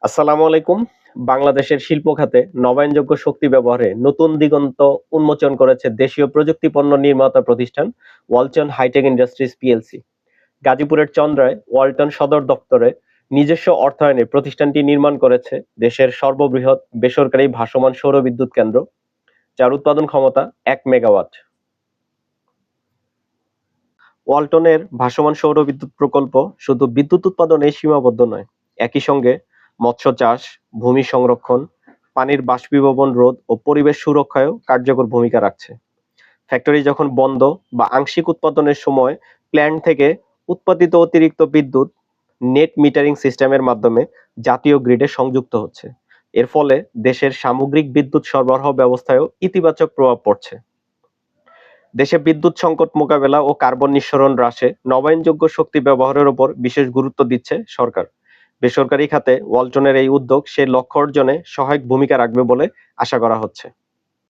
আসসালামু আলাইকুম। বাংলাদেশের শিল্প খাতে নবায়নযোগ্য শক্তি ব্যবহারে নতুন দিগন্ত উন্মোচন করেছে দেশীয় প্রযুক্তি পণ্য নির্মাতা প্রতিষ্ঠান ওয়ালটন হাইটেক ইন্ডাস্ট্রিজ পিএলসি। গাজীপুরের চন্দ্রায় ওয়ালটন সদর দপ্তরে নিজস্ব অর্থায়নে প্রতিষ্ঠানটি নির্মাণ করেছে দেশের সর্ববৃহৎ বেসরকারি ভাসমান সৌর বিদ্যুৎ কেন্দ্র, যার উৎপাদন ক্ষমতা 1 মেগাওয়াট। ওয়ালটনের ভাসমান সৌর বিদ্যুৎ প্রকল্প শুধু বিদ্যুৎ উৎপাদনে সীমাবদ্ধ নয়, একই সঙ্গে মৎস্য চাষ, ভূমি সংরক্ষণ, পানির বাষ্পীভবন রোধ ও পরিবেশ সুরক্ষায়ও কার্যকর ভূমিকা রাখছে। ফ্যাক্টরি যখন বন্ধ বা আংশিক উৎপাদনের সময় প্ল্যান্ট থেকে উৎপাদিত অতিরিক্ত বিদ্যুৎ নেট মিটারিং সিস্টেমের মাধ্যমে জাতীয় গ্রিডে সংযুক্ত হচ্ছে। এর ফলে দেশের সামগ্রিক বিদ্যুৎ সরবরাহ ব্যবস্থায়ও ইতিবাচক প্রভাব পড়ছে। দেশে বিদ্যুৎ সংকট মোকাবেলা ও কার্বন নিঃসরণ হ্রাসে নবায়নযোগ্য শক্তি ব্যবহারের উপর বিশেষ গুরুত্ব দিচ্ছে সরকার। বেসরকারি খাতে ওয়ালটনের এই উদ্যোগ সেই লক্ষ্য অর্জনে সহায়ক ভূমিকা রাখবে বলে আশা করা হচ্ছে।